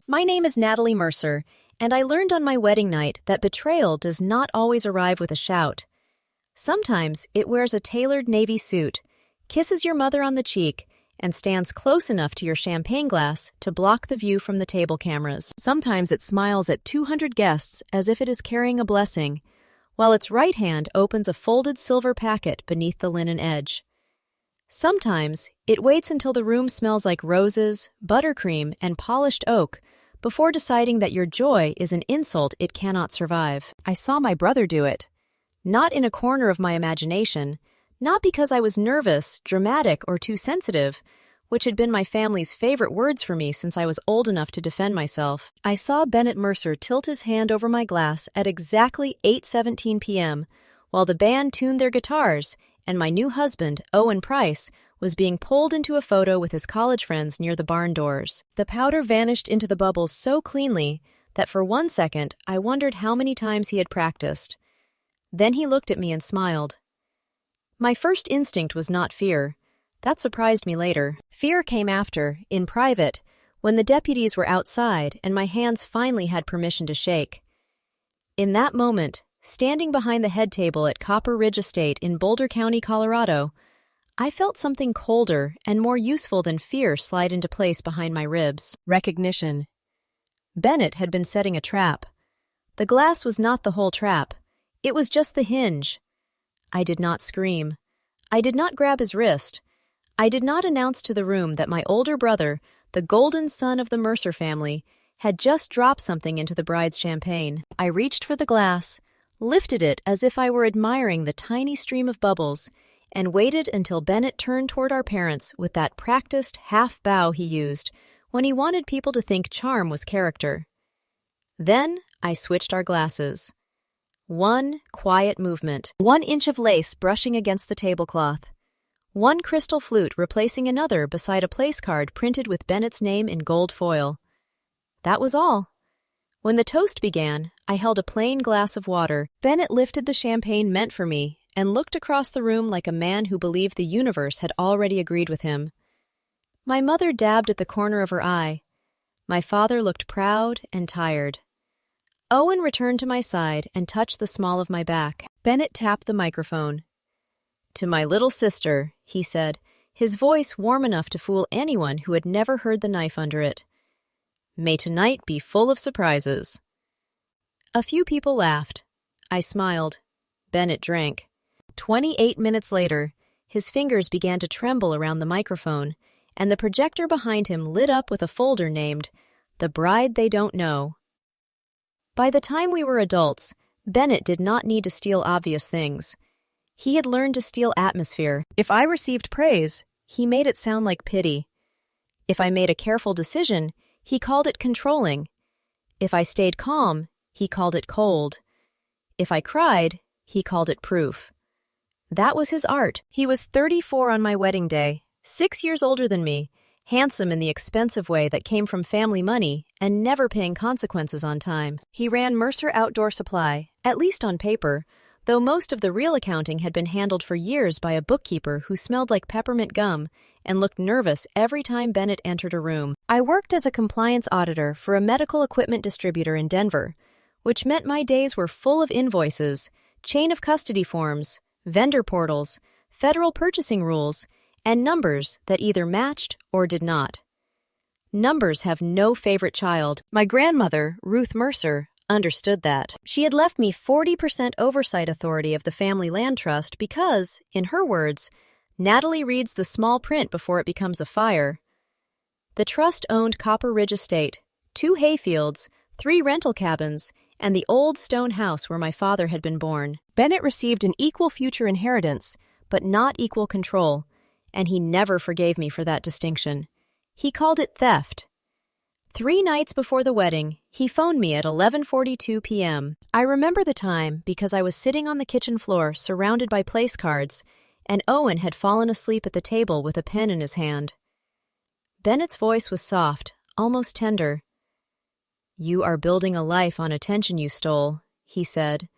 My name is Natalie Mercer, and I learned on my wedding night that betrayal does not always arrive with a shout. Sometimes it wears a tailored navy suit, kisses your mother on the cheek, and stands close enough to your champagne glass to block the view from the table cameras. Sometimes it smiles at 200 guests as if it is carrying a blessing, while its right hand opens a folded silver packet beneath the linen edge. Sometimes it waits until the room smells like roses, buttercream, and polished oak before deciding that your joy is an insult it cannot survive. I saw my brother do it. Not in a corner of my imagination, not because I was nervous, dramatic, or too sensitive, which had been my family's favorite words for me since I was old enough to defend myself. I saw Bennett Mercer tilt his hand over my glass at exactly 8:17 p.m. while the band tuned their guitars and my new husband, Owen Price, was being pulled into a photo with his college friends near the barn doors. The powder vanished into the bubbles so cleanly that for 1 second I wondered how many times he had practiced. Then he looked at me and smiled. My first instinct was not fear. That surprised me later. Fear came after, in private, when the deputies were outside and my hands finally had permission to shake. In that moment, standing behind the head table at Copper Ridge Estate in Boulder County, Colorado, I felt something colder and more useful than fear slide into place behind my ribs. Recognition. Bennett had been setting a trap. The glass was not the whole trap. It was just the hinge. I did not scream. I did not grab his wrist. I did not announce to the room that my older brother, the golden son of the Mercer family, had just dropped something into the bride's champagne. I reached for the glass, lifted it as if I were admiring the tiny stream of bubbles, and waited until Bennett turned toward our parents with that practiced half bow he used when he wanted people to think charm was character. Then I switched our glasses. One quiet movement, 1 inch of lace brushing against the tablecloth, one crystal flute replacing another beside a place card printed with Bennett's name in gold foil. That was all. When the toast began, I held a plain glass of water. Bennett lifted the champagne meant for me and looked across the room like a man who believed the universe had already agreed with him. My mother dabbed at the corner of her eye. My father looked proud and tired. Owen returned to my side and touched the small of my back. Bennett tapped the microphone. "To my little sister," he said, his voice warm enough to fool anyone who had never heard the knife under it. "May tonight be full of surprises." A few people laughed. I smiled. Bennett drank. 28 minutes later, his fingers began to tremble around the microphone, and the projector behind him lit up with a folder named "The Bride They Don't Know." By the time we were adults, Bennett did not need to steal obvious things. He had learned to steal atmosphere. If I received praise, he made it sound like pity. If I made a careful decision, he called it controlling. If I stayed calm, he called it cold. If I cried, he called it proof. That was his art. He was 34 on my wedding day, 6 years older than me, handsome in the expensive way that came from family money and never paying consequences on time. He ran Mercer Outdoor Supply, at least on paper, though most of the real accounting had been handled for years by a bookkeeper who smelled like peppermint gum and looked nervous every time Bennett entered a room. I worked as a compliance auditor for a medical equipment distributor in Denver, which meant my days were full of invoices, chain of custody forms, vendor portals, federal purchasing rules, and numbers that either matched or did not. Numbers have no favorite child. My grandmother, Ruth Mercer, understood that. She had left me 40% oversight authority of the family land trust because, in her words, Natalie reads the small print before it becomes a fire. The trust owned Copper Ridge Estate, 2 hayfields, 3 rental cabins, and the old stone house where my father had been born. Bennett received an equal future inheritance, but not equal control, and he never forgave me for that distinction. He called it theft. 3 nights before the wedding, he phoned me at 11:42 p.m. I remember the time because I was sitting on the kitchen floor surrounded by place cards, and Owen had fallen asleep at the table with a pen in his hand. Bennett's voice was soft, almost tender. "You are building a life on attention you stole," he said.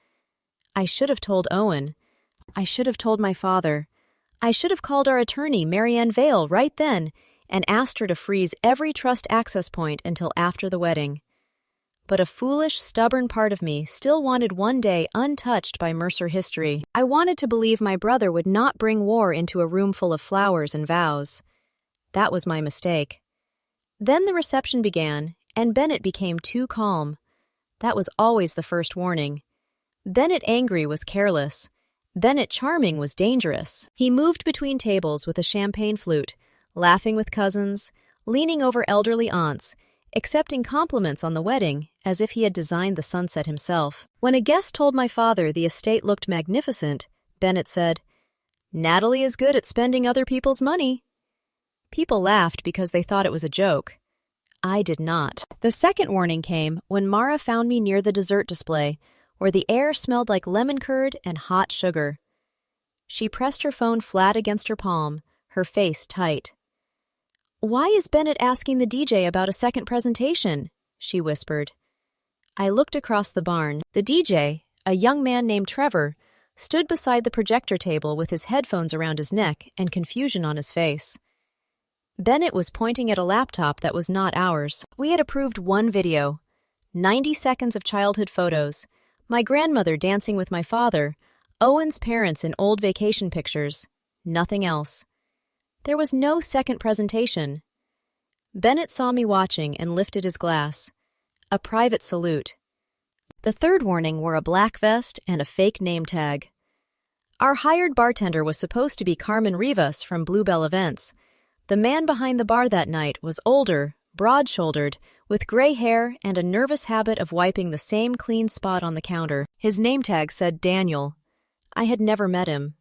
I should have told Owen. I should have told my father. I should have called our attorney, Marianne Vale, right then and asked her to freeze every trust access point until after the wedding. But a foolish, stubborn part of me still wanted one day untouched by Mercer history. I wanted to believe my brother would not bring war into a room full of flowers and vows. That was my mistake. Then the reception began, and Bennett became too calm. That was always the first warning. Bennett angry was careless. Bennett charming was dangerous. He moved between tables with a champagne flute, laughing with cousins, leaning over elderly aunts, accepting compliments on the wedding as if he had designed the sunset himself. When a guest told my father the estate looked magnificent, Bennett said, "Natalie is good at spending other people's money." People laughed because they thought it was a joke. I did not. The second warning came when Mara found me near the dessert display, where the air smelled like lemon curd and hot sugar. She pressed her phone flat against her palm, her face tight. "Why is Bennett asking the DJ about a second presentation?" she whispered. I looked across the barn. The DJ, a young man named Trevor, stood beside the projector table with his headphones around his neck and confusion on his face. Bennett was pointing at a laptop that was not ours. We had approved one video, 90 seconds of childhood photos, my grandmother dancing with my father, Owen's parents in old vacation pictures, nothing else. There was no second presentation. Bennett saw me watching and lifted his glass. A private salute. The third warning wore a black vest and a fake name tag. Our hired bartender was supposed to be Carmen Rivas from Bluebell Events. The man behind the bar that night was older, broad-shouldered, with gray hair and a nervous habit of wiping the same clean spot on the counter. His name tag said Daniel. I had never met him.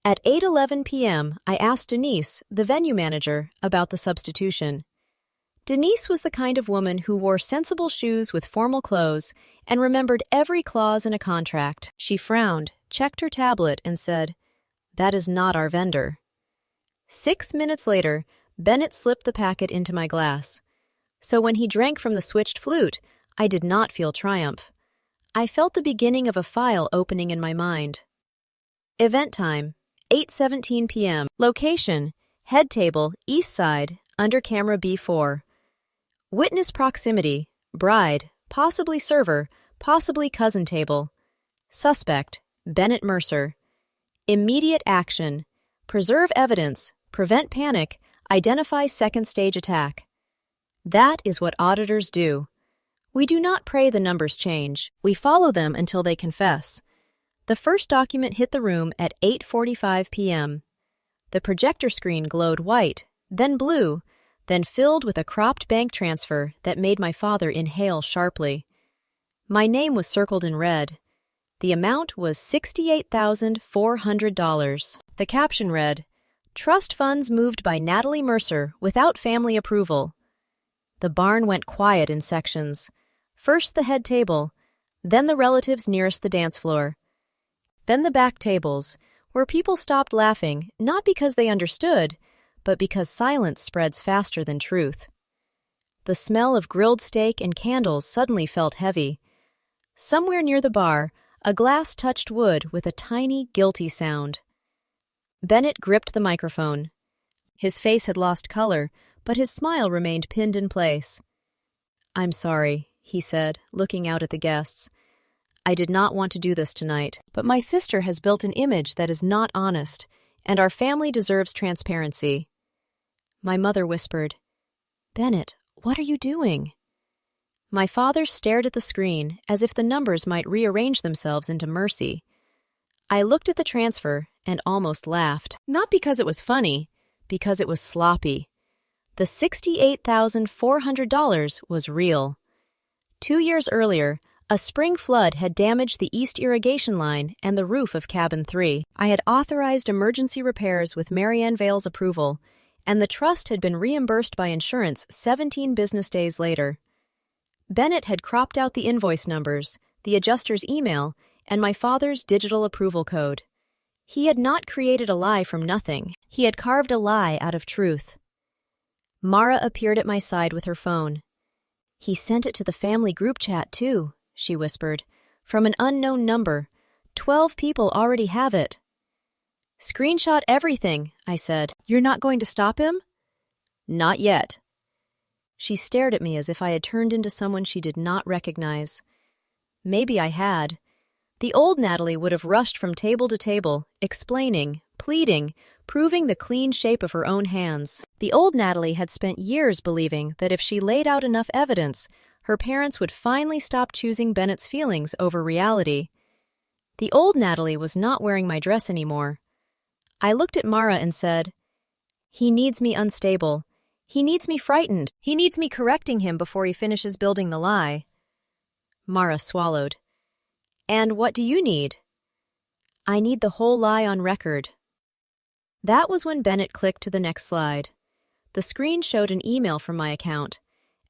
At 8:11 p.m., I asked Denise, the venue manager, about the substitution. Denise was the kind of woman who wore sensible shoes with formal clothes and remembered every clause in a contract. She frowned, checked her tablet, and said, "That is not our vendor." 6 minutes later, Bennett slipped the packet into my glass. So when he drank from the switched flute, I did not feel triumph. I felt the beginning of a file opening in my mind. Event time, 8:17 p.m. Location, head table, east side, under camera B4. Witness proximity, bride, possibly server, possibly cousin table. Suspect, Bennett Mercer. Immediate action, preserve evidence, prevent panic, identify second-stage attack. That is what auditors do. We do not pray the numbers change. We follow them until they confess. The first document hit the room at 8:45 p.m. The projector screen glowed white, then blue, then filled with a cropped bank transfer that made my father inhale sharply. My name was circled in red. The amount was $68,400. The caption read, "Trust funds moved by Natalie Mercer without family approval." The barn went quiet in sections. First the head table, then the relatives nearest the dance floor. Then the back tables, where people stopped laughing, not because they understood, but because silence spreads faster than truth. The smell of grilled steak and candles suddenly felt heavy. Somewhere near the bar, a glass touched wood with a tiny, guilty sound. Bennett gripped the microphone. His face had lost color, but his smile remained pinned in place. "I'm sorry," he said, looking out at the guests. "I did not want to do this tonight, but my sister has built an image that is not honest, and our family deserves transparency." My mother whispered, "Bennett, what are you doing?" My father stared at the screen as if the numbers might rearrange themselves into mercy. I looked at the transfer and almost laughed, not because it was funny, because it was sloppy. The $68,400 was real. 2 years earlier, a spring flood had damaged the east irrigation line and the roof of Cabin 3. I had authorized emergency repairs with Marianne Vale's approval, and the trust had been reimbursed by insurance 17 business days later. Bennett had cropped out the invoice numbers, the adjuster's email, and my father's digital approval code. He had not created a lie from nothing. He had carved a lie out of truth. Mara appeared at my side with her phone. "He sent it to the family group chat, too," she whispered. "From an unknown number. 12 people already have it." "Screenshot everything," I said. "You're not going to stop him?" Not yet. She stared at me as if I had turned into someone she did not recognize. Maybe I had. The old Natalie would have rushed from table to table, explaining, pleading, proving the clean shape of her own hands. The old Natalie had spent years believing that if she laid out enough evidence, her parents would finally stop choosing Bennett's feelings over reality. The old Natalie was not wearing my dress anymore. I looked at Mara and said, "He needs me unstable. He needs me frightened. He needs me correcting him before he finishes building the lie." Mara swallowed. "And what do you need?" "I need the whole lie on record." That was when Bennett clicked to the next slide. The screen showed an email from my account.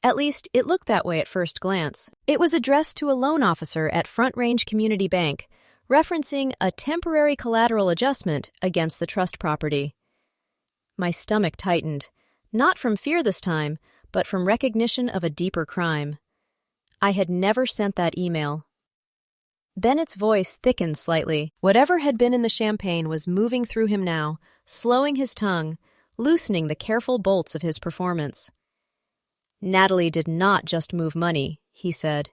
At least, it looked that way at first glance. It was addressed to a loan officer at Front Range Community Bank, referencing a temporary collateral adjustment against the trust property. My stomach tightened, not from fear this time, but from recognition of a deeper crime. I had never sent that email. Bennett's voice thickened slightly. Whatever had been in the champagne was moving through him now, slowing his tongue, loosening the careful bolts of his performance. "Natalie did not just move money," he said.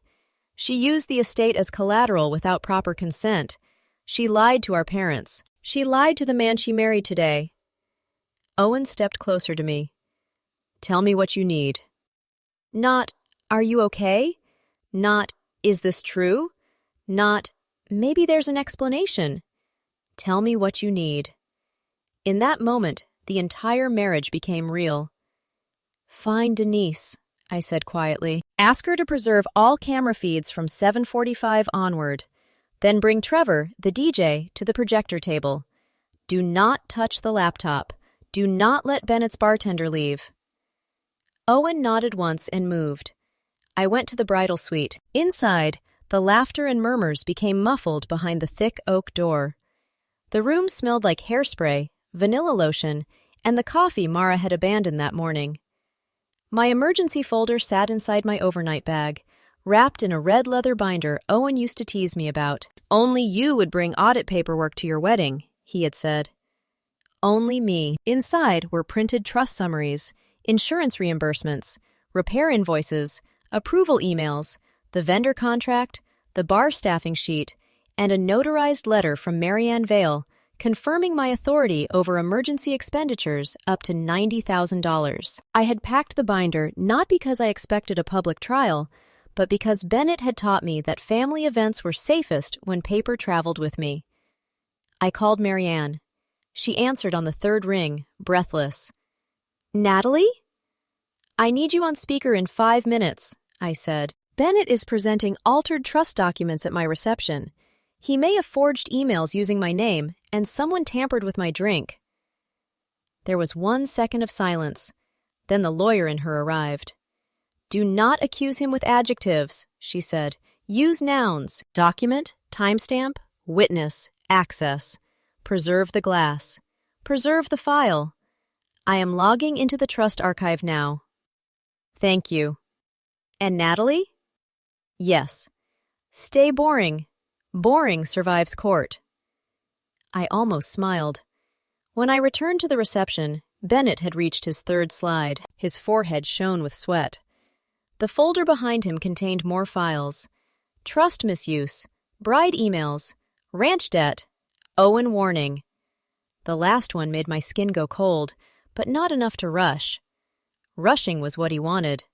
"She used the estate as collateral without proper consent. She lied to our parents. She lied to the man she married today." Owen stepped closer to me. "Tell me what you need." Not, "Are you okay?" Not, "Is this true?" Not, "Maybe there's an explanation." Tell me what you need. In that moment, the entire marriage became real. "Find Denise," I said quietly. "Ask her to preserve all camera feeds from 7:45 onward. Then bring Trevor, the DJ, to the projector table. Do not touch the laptop. Do not let Bennett's bartender leave." Owen nodded once and moved. I went to the bridal suite. Inside, the laughter and murmurs became muffled behind the thick oak door. The room smelled like hairspray, vanilla lotion, and the coffee Mara had abandoned that morning. My emergency folder sat inside my overnight bag, wrapped in a red leather binder Owen used to tease me about. "Only you would bring audit paperwork to your wedding," he had said. Only me. Inside were printed trust summaries, insurance reimbursements, repair invoices, approval emails, the vendor contract, the bar staffing sheet, and a notarized letter from Marianne Vale confirming my authority over emergency expenditures up to $90,000. I had packed the binder not because I expected a public trial, but because Bennett had taught me that family events were safest when paper traveled with me. I called Marianne. She answered on the third ring, breathless. "Natalie?" "I need you on speaker in 5 minutes," I said. "Bennett is presenting altered trust documents at my reception. He may have forged emails using my name, and someone tampered with my drink." There was 1 second of silence. Then the lawyer in her arrived. "Do not accuse him with adjectives," she said. "Use nouns. Document, timestamp, witness, access. Preserve the glass. Preserve the file. I am logging into the trust archive now." "Thank you." "And Natalie?" "Yes. Stay boring. Boring survives court." I almost smiled. When I returned to the reception, Bennett had reached his third slide. His forehead shone with sweat. The folder behind him contained more files. Trust misuse, bride emails, ranch debt, Owen warning. The last one made my skin go cold, but not enough to rush. Rushing was what he wanted.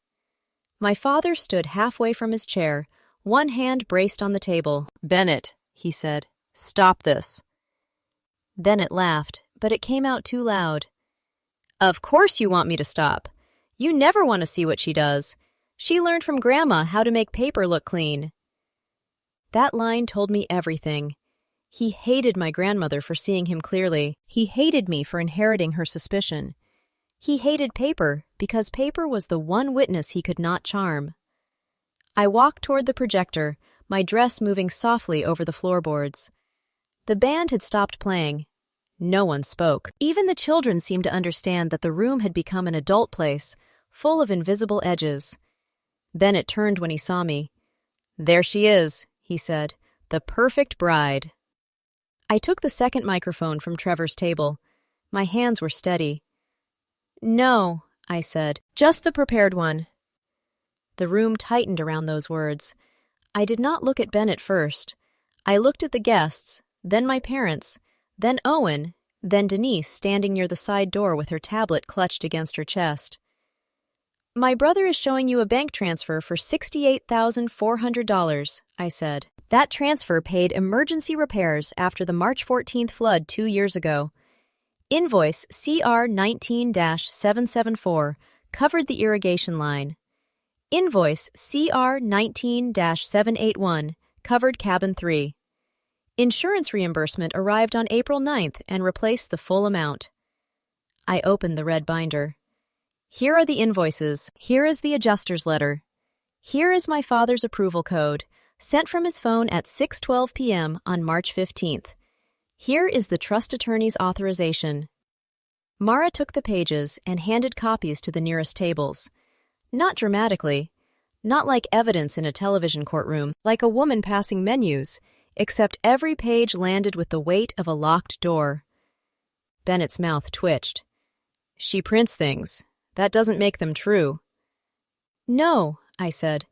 My father stood halfway from his chair, one hand braced on the table. "Bennett," he said, "stop this." Bennett laughed, but it came out too loud. "Of course you want me to stop. You never want to see what she does. She learned from Grandma how to make paper look clean." That line told me everything. He hated my grandmother for seeing him clearly. He hated me for inheriting her suspicion. He hated paper because paper was the one witness he could not charm. I walked toward the projector, my dress moving softly over the floorboards. The band had stopped playing. No one spoke. Even the children seemed to understand that the room had become an adult place, full of invisible edges. Bennett turned when he saw me. "There she is," he said, "the perfect bride." I took the second microphone from Trevor's table. My hands were steady. "No, I said. Just the prepared one. The room tightened around those words. I did not look at Bennett first. I looked at the guests, then my parents, then Owen, then Denise standing near the side door with her tablet clutched against her chest. My brother is showing you a bank transfer for $68,400, I said. That transfer paid emergency repairs after the March 14th flood 2 years ago. Invoice CR 19-774 covered the irrigation line. Invoice CR 19-781 covered cabin 3. Insurance reimbursement arrived on April 9th and replaced the full amount. I opened the red binder. Here are the invoices. Here is the adjuster's letter. Here is my father's approval code, sent from his phone at 6:12 p.m. on March 15th. Here is the trust attorney's authorization. Mara took the pages and handed copies to the nearest tables. Not dramatically, not like evidence in a television courtroom, like a woman passing menus, except every page landed with the weight of a locked door. Bennett's mouth twitched. She prints things. That doesn't make them true. No, I said.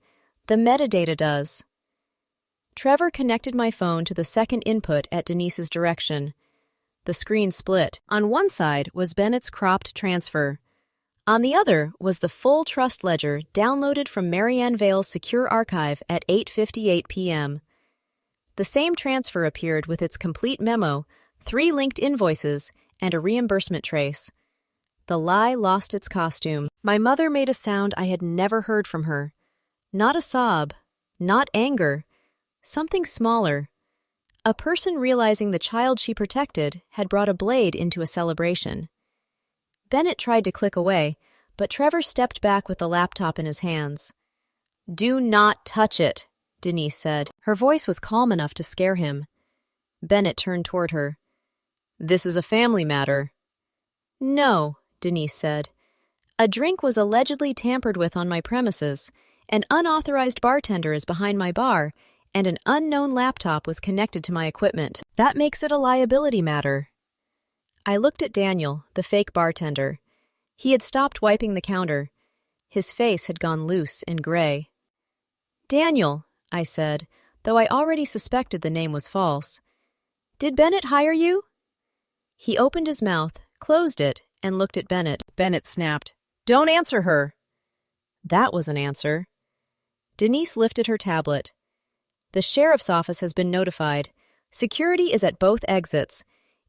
The metadata does. Trevor connected my phone to the second input at Denise's direction. The screen split. On one side was Bennett's cropped transfer. On the other was the full trust ledger downloaded from Marianne Vale's secure archive at 8:58 p.m. The same transfer appeared with its complete memo, 3 linked invoices, and a reimbursement trace. The lie lost its costume. My mother made a sound I had never heard from her. Not a sob, not anger, something smaller. A person realizing the child she protected had brought a blade into a celebration. Bennett tried to click away, but Trevor stepped back with the laptop in his hands. Do not touch it, Denise said. Her voice was calm enough to scare him. Bennett turned toward her. This is a family matter. No, Denise said. A drink was allegedly tampered with on my premises, an unauthorized bartender is behind my bar, and an unknown laptop was connected to my equipment. That makes it a liability matter. I looked at Daniel, the fake bartender. He had stopped wiping the counter. His face had gone loose and gray. Daniel, I said, though I already suspected the name was false. Did Bennett hire you? He opened his mouth, closed it, and looked at Bennett. Bennett snapped, Don't answer her. That was an answer. Denise lifted her tablet. The sheriff's office has been notified. Security is at both exits.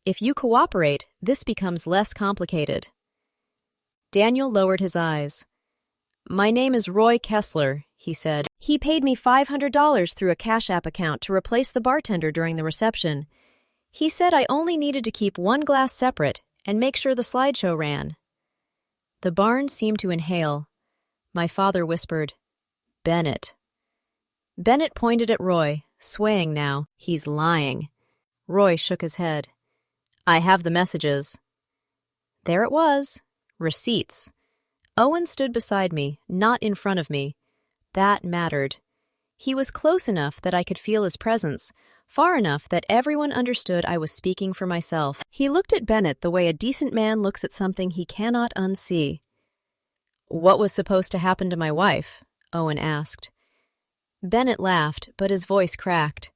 If you cooperate, this becomes less complicated. Daniel lowered his eyes. My name is Roy Kessler, he said. He paid me $500 through a Cash App account to replace the bartender during the reception. He said I only needed to keep one glass separate and make sure the slideshow ran. The barn seemed to inhale. My father whispered, Bennett. Bennett pointed at Roy, swaying now. He's lying. Roy shook his head. I have the messages. There it was. Receipts. Owen stood beside me, not in front of me. That mattered. He was close enough that I could feel his presence, far enough that everyone understood I was speaking for myself. He looked at Bennett the way a decent man looks at something he cannot unsee. What was supposed to happen to my wife? Owen asked. Bennett laughed, but his voice cracked.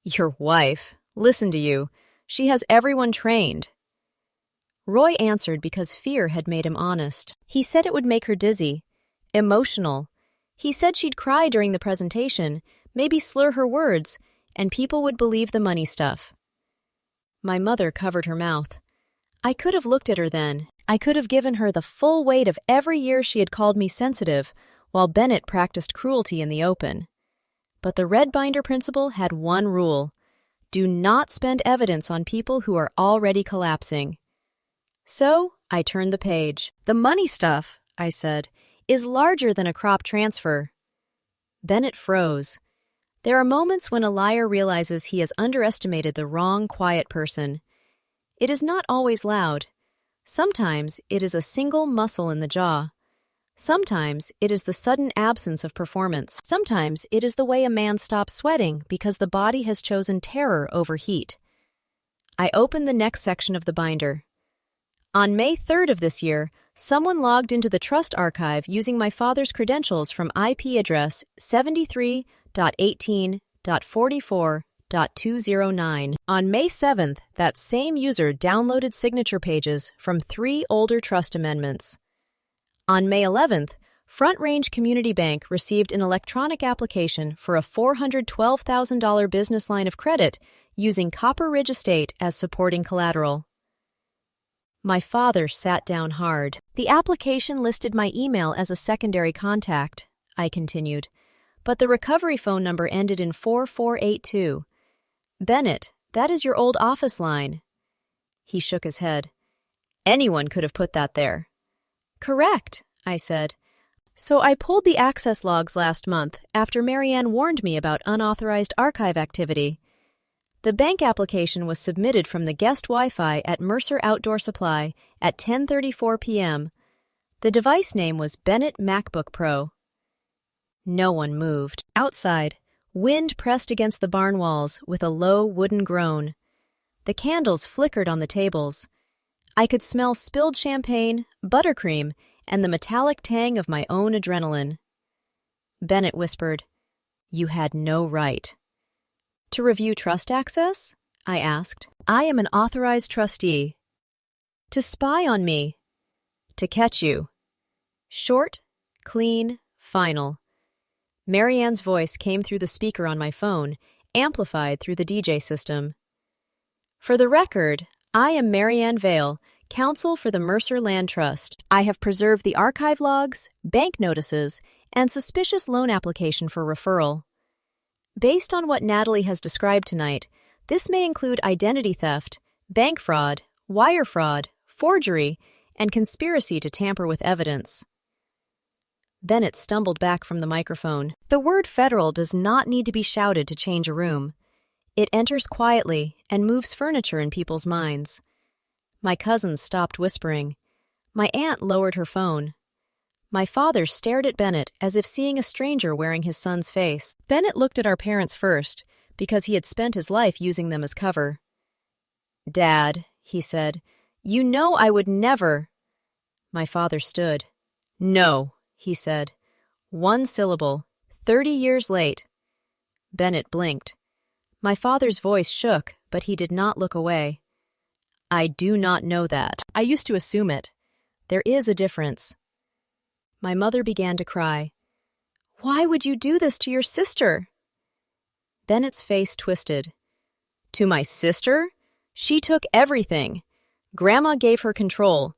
Your wife? Listen to you. She has everyone trained. Roy answered because fear had made him honest. He said it would make her dizzy, emotional. He said she'd cry during the presentation, maybe slur her words, and people would believe the money stuff. My mother covered her mouth. I could have looked at her then. I could have given her the full weight of every year she had called me sensitive, while Bennett practiced cruelty in the open. But the red binder principle had one rule. Do not spend evidence on people who are already collapsing. So, I turned the page. The money stuff, I said, is larger than a crop transfer. Bennett froze. There are moments when a liar realizes he has underestimated the wrong quiet person. It is not always loud. Sometimes it is a single muscle in the jaw. Sometimes it is the sudden absence of performance. Sometimes it is the way a man stops sweating because the body has chosen terror over heat. I opened the next section of the binder. On May 3rd of this year, Someone logged into the trust archive using my father's credentials from IP address 73.18.44.209. On May 7th, that same user downloaded signature pages from 3 older trust amendments. On May 11th, Front Range Community Bank received an electronic application for a $412,000 business line of credit using Copper Ridge Estate as supporting collateral. My father sat down hard. The application listed my email as a secondary contact, I continued, but the recovery phone number ended in 4482. Bennett, that is your old office line. He shook his head. Anyone could have put that there. Correct, I said. So I pulled the access logs last month after Marianne warned me about unauthorized archive activity. The bank application was submitted from the guest Wi-Fi at Mercer Outdoor Supply at 10:34 p.m. The device name was Bennett MacBook Pro. No one moved. Outside, wind pressed against the barn walls with a low wooden groan. The candles flickered on the tables. I could smell spilled champagne, buttercream, and the metallic tang of my own adrenaline. Bennett whispered, "You had no right." To review trust access? I asked. I am an authorized trustee. To spy on me. To catch you. Short, clean, final. Marianne's voice came through the speaker on my phone, amplified through the DJ system. For the record, I am Marianne Vale, counsel for the Mercer Land Trust. I have preserved the archive logs, bank notices, and suspicious loan application for referral. Based on what Natalie has described tonight, this may include identity theft, bank fraud, wire fraud, forgery, and conspiracy to tamper with evidence. Bennett stumbled back from the microphone. The word federal does not need to be shouted to change a room. It enters quietly and moves furniture in people's minds. My cousins stopped whispering. My aunt lowered her phone. My father stared at Bennett as if seeing a stranger wearing his son's face. Bennett looked at our parents first, because he had spent his life using them as cover. "Dad," he said, "you know I would never—" My father stood. "No," he said. One syllable, 30 years late. Bennett blinked. My father's voice shook, but he did not look away. "I do not know that. I used to assume it. There is a difference." My mother began to cry. "Why would you do this to your sister?" Bennett's face twisted. "To my sister? She took everything. Grandma gave her control.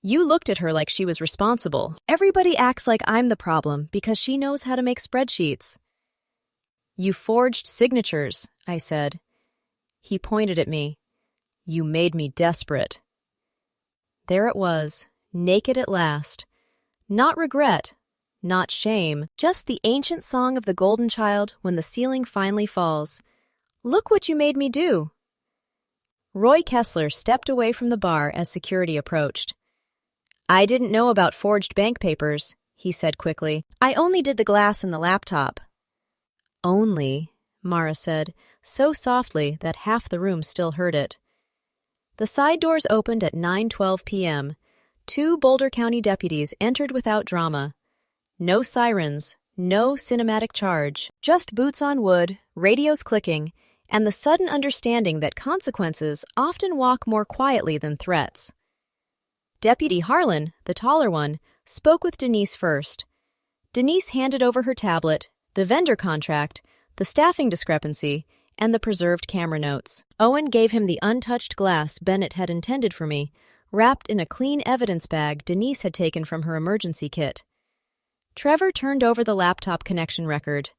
You looked at her like she was responsible. Everybody acts like I'm the problem because she knows how to make spreadsheets." "You forged signatures," I said. He pointed at me. "You made me desperate." There it was, naked at last. Not regret, not shame, just the ancient song of the golden child when the ceiling finally falls. "Look what you made me do." Roy Kessler stepped away from the bar as security approached. "I didn't know about forged bank papers," he said quickly. "I only did the glass and the laptop." "Only," Mara said, so softly that half the room still heard it. The side doors opened at 9:12 p.m. 2 Boulder County deputies entered without drama. No sirens, no cinematic charge, just boots on wood, radios clicking, and the sudden understanding that consequences often walk more quietly than threats. Deputy Harlan, the taller one, spoke with Denise first. Denise handed over her tablet, the vendor contract, the staffing discrepancy, and the preserved camera notes. Owen gave him the untouched glass Bennett had intended for me, wrapped in a clean evidence bag Denise had taken from her emergency kit. Trevor turned over the laptop connection record.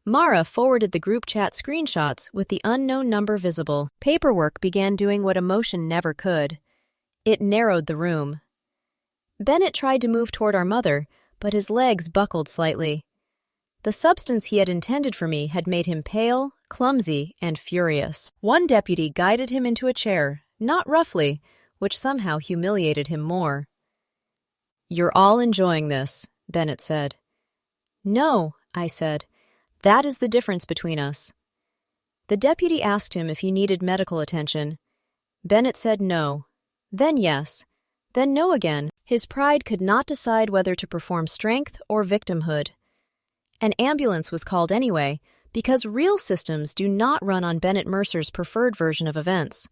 Mara forwarded the group chat screenshots with the unknown number visible. Paperwork began doing what emotion never could. It narrowed the room. Bennett tried to move toward our mother, but his legs buckled slightly. The substance he had intended for me had made him pale, clumsy, and furious. One deputy guided him into a chair, not roughly, which somehow humiliated him more. "You're all enjoying this," Bennett said. "No," I said. "That is the difference between us." The deputy asked him if he needed medical attention. Bennett said no, then yes, then no again. His pride could not decide whether to perform strength or victimhood. An ambulance was called anyway, because real systems do not run on Bennett Mercer's preferred version of events.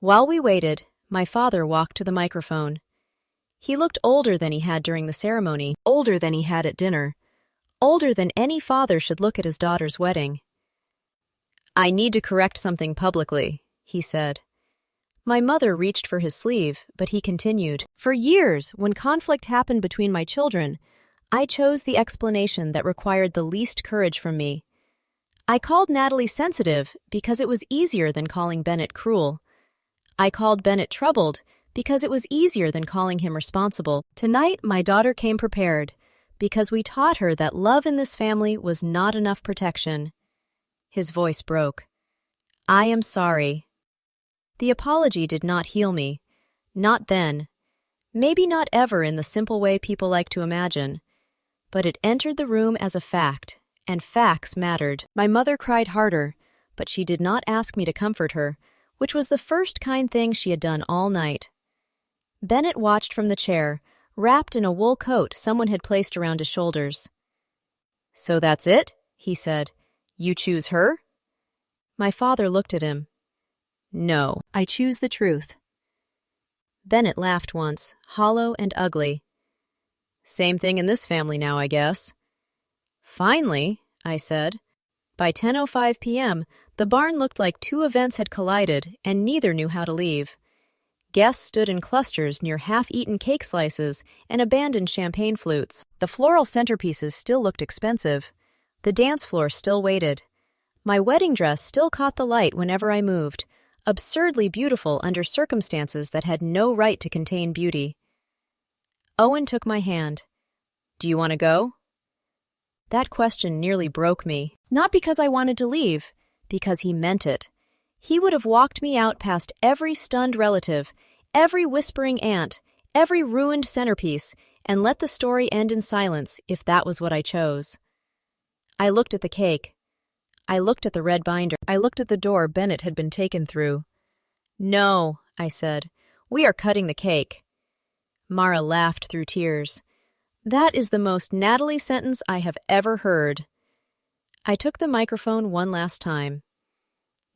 While we waited, my father walked to the microphone. He looked older than he had during the ceremony, older than he had at dinner, older than any father should look at his daughter's wedding. "I need to correct something publicly," he said. My mother reached for his sleeve, but he continued. "For years, when conflict happened between my children, I chose the explanation that required the least courage from me. I called Natalie sensitive because it was easier than calling Bennett cruel. I called Bennett troubled because it was easier than calling him responsible. Tonight, my daughter came prepared because we taught her that love in this family was not enough protection." His voice broke. "I am sorry." The apology did not heal me. Not then. Maybe not ever in the simple way people like to imagine. But it entered the room as a fact, and facts mattered. My mother cried harder, but she did not ask me to comfort her, which was the first kind thing she had done all night. Bennett watched from the chair, wrapped in a wool coat someone had placed around his shoulders. "So that's it?" he said. "You choose her?" My father looked at him. "No, I choose the truth." Bennett laughed once, hollow and ugly. "Same thing in this family now, I guess." "Finally," I said. By 10:05 p.m., the barn looked like two events had collided, and neither knew how to leave. Guests stood in clusters near half-eaten cake slices and abandoned champagne flutes. The floral centerpieces still looked expensive. The dance floor still waited. My wedding dress still caught the light whenever I moved, absurdly beautiful under circumstances that had no right to contain beauty. Owen took my hand. "Do you want to go?" That question nearly broke me, not because I wanted to leave, because he meant it. He would have walked me out past every stunned relative, every whispering aunt, every ruined centerpiece, and let the story end in silence if that was what I chose. I looked at the cake. I looked at the red binder. I looked at the door Bennett had been taken through. "No," I said. "We are cutting the cake." Mara laughed through tears. "That is the most Natalie sentence I have ever heard." I took the microphone one last time.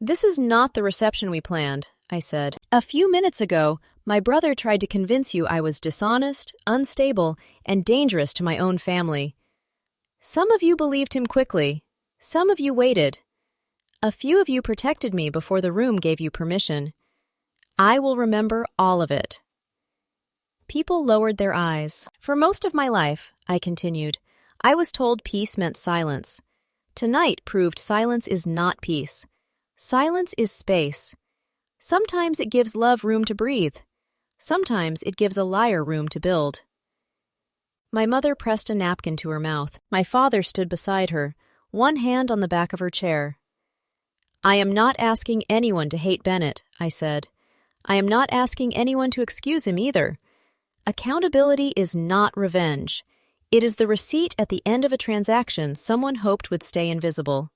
"This is not the reception we planned," I said. "A few minutes ago, my brother tried to convince you I was dishonest, unstable, and dangerous to my own family. Some of you believed him quickly. Some of you waited. A few of you protected me before the room gave you permission. I will remember all of it." People lowered their eyes. "For most of my life," I continued, "I was told peace meant silence. Tonight proved silence is not peace. Silence is space. Sometimes it gives love room to breathe. Sometimes it gives a liar room to build." My mother pressed a napkin to her mouth. My father stood beside her, one hand on the back of her chair. "I am not asking anyone to hate Bennett," I said. "I am not asking anyone to excuse him either. Accountability is not revenge. It is the receipt at the end of a transaction someone hoped would stay invisible."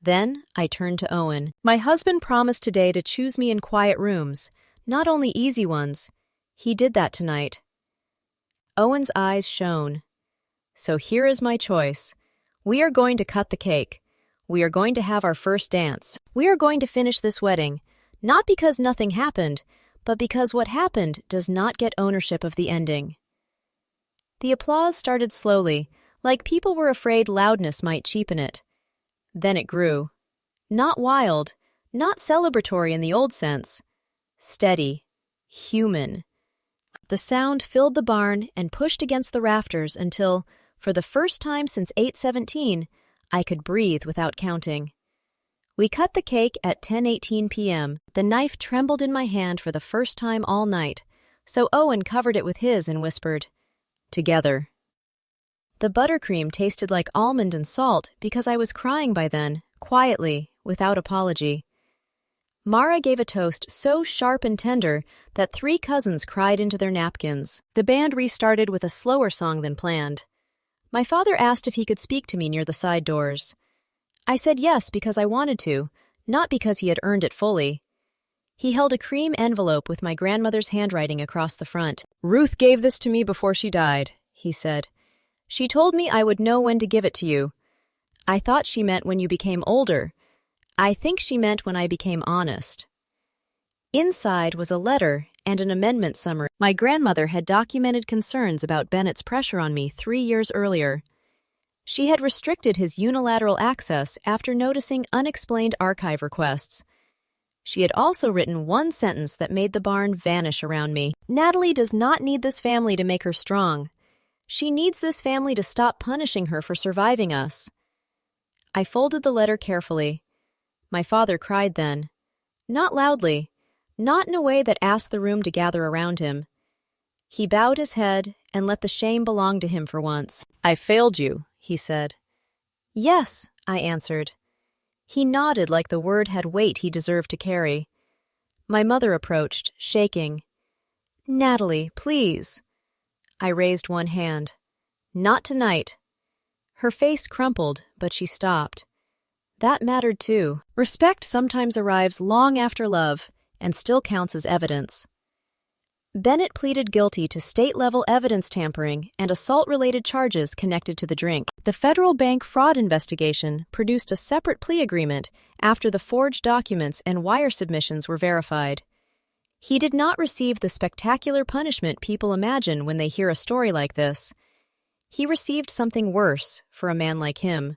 Then I turned to Owen. "My husband promised today to choose me in quiet rooms, not only easy ones. He did that tonight." Owen's eyes shone. "So here is my choice. We are going to cut the cake. We are going to have our first dance. We are going to finish this wedding, not because nothing happened, but because what happened does not get ownership of the ending." The applause started slowly, like people were afraid loudness might cheapen it. Then it grew. Not wild, not celebratory in the old sense. Steady, human. The sound filled the barn and pushed against the rafters until, for the first time since 8/17, I could breathe without counting. We cut the cake at 10:18 p.m. The knife trembled in my hand for the first time all night, so Owen covered it with his and whispered, "Together." The buttercream tasted like almond and salt because I was crying by then, quietly, without apology. Mara gave a toast so sharp and tender that 3 cousins cried into their napkins. The band restarted with a slower song than planned. My father asked if he could speak to me near the side doors. I said yes because I wanted to, not because he had earned it fully. He held a cream envelope with my grandmother's handwriting across the front. "Ruth gave this to me before she died," he said. "She told me I would know when to give it to you. I thought she meant when you became older. I think she meant when I became honest." Inside was a letter and an amendment summary. My grandmother had documented concerns about Bennett's pressure on me 3 years earlier. She had restricted his unilateral access after noticing unexplained archive requests. She had also written one sentence that made the barn vanish around me. "Natalie does not need this family to make her strong. She needs this family to stop punishing her for surviving us." I folded the letter carefully. My father cried then. Not loudly, not in a way that asked the room to gather around him. He bowed his head and let the shame belong to him for once. "I failed you," he said. "Yes," I answered. He nodded like the word had weight he deserved to carry. My mother approached, shaking. "Natalie, please." I raised one hand. "Not tonight." Her face crumpled, but she stopped. That mattered too. Respect sometimes arrives long after love and still counts as evidence. Bennett pleaded guilty to state-level evidence tampering and assault-related charges connected to the drink. The federal bank fraud investigation produced a separate plea agreement after the forged documents and wire submissions were verified. He did not receive the spectacular punishment people imagine when they hear a story like this. He received something worse for a man like him.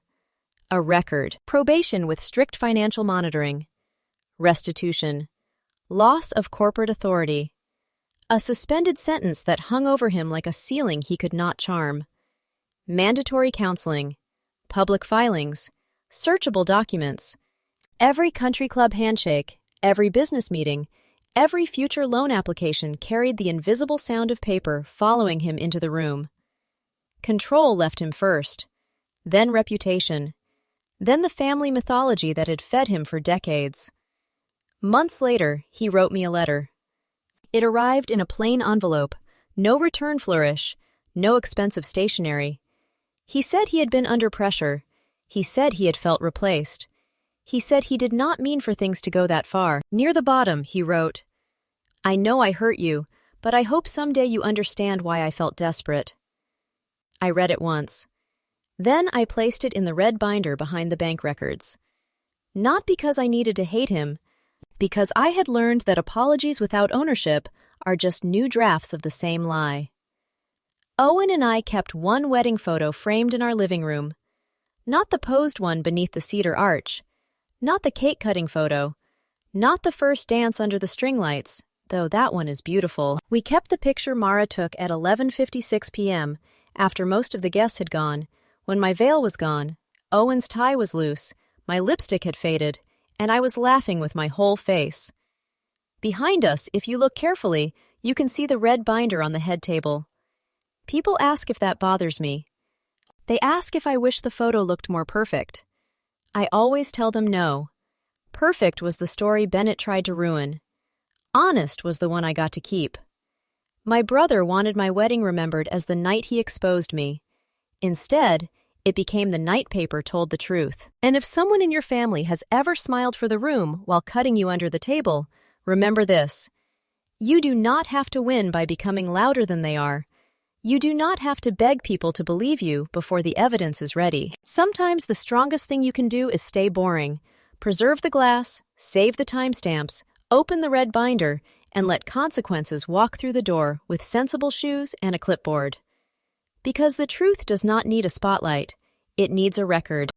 A record. Probation with strict financial monitoring. Restitution. Loss of corporate authority. A suspended sentence that hung over him like a ceiling he could not charm. Mandatory counseling. Public filings. Searchable documents. Every country club handshake, every business meeting, every future loan application carried the invisible sound of paper following him into the room. Control left him first, then reputation, then the family mythology that had fed him for decades. Months later, he wrote me a letter. It arrived in a plain envelope, no return flourish, no expensive stationery. He said he had been under pressure. He said he had felt replaced. He said he did not mean for things to go that far. Near the bottom, he wrote, "I know I hurt you, but I hope someday you understand why I felt desperate." I read it once. Then I placed it in the red binder behind the bank records. Not because I needed to hate him, because I had learned that apologies without ownership are just new drafts of the same lie. Owen and I kept one wedding photo framed in our living room. Not the posed one beneath the cedar arch. Not the cake-cutting photo. Not the first dance under the string lights, though that one is beautiful. We kept the picture Mara took at 11:56 p.m., after most of the guests had gone, when my veil was gone, Owen's tie was loose, my lipstick had faded, and I was laughing with my whole face. Behind us, if you look carefully, you can see the red binder on the head table. People ask if that bothers me. They ask if I wish the photo looked more perfect. I always tell them no. Perfect was the story Bennett tried to ruin. Honest was the one I got to keep. My brother wanted my wedding remembered as the night he exposed me. Instead, it became the night paper told the truth. And if someone in your family has ever smiled for the room while cutting you under the table, remember this. You do not have to win by becoming louder than they are. You do not have to beg people to believe you before the evidence is ready. Sometimes the strongest thing you can do is stay boring. Preserve the glass, save the timestamps, open the red binder, and let consequences walk through the door with sensible shoes and a clipboard. Because the truth does not need a spotlight, it needs a record.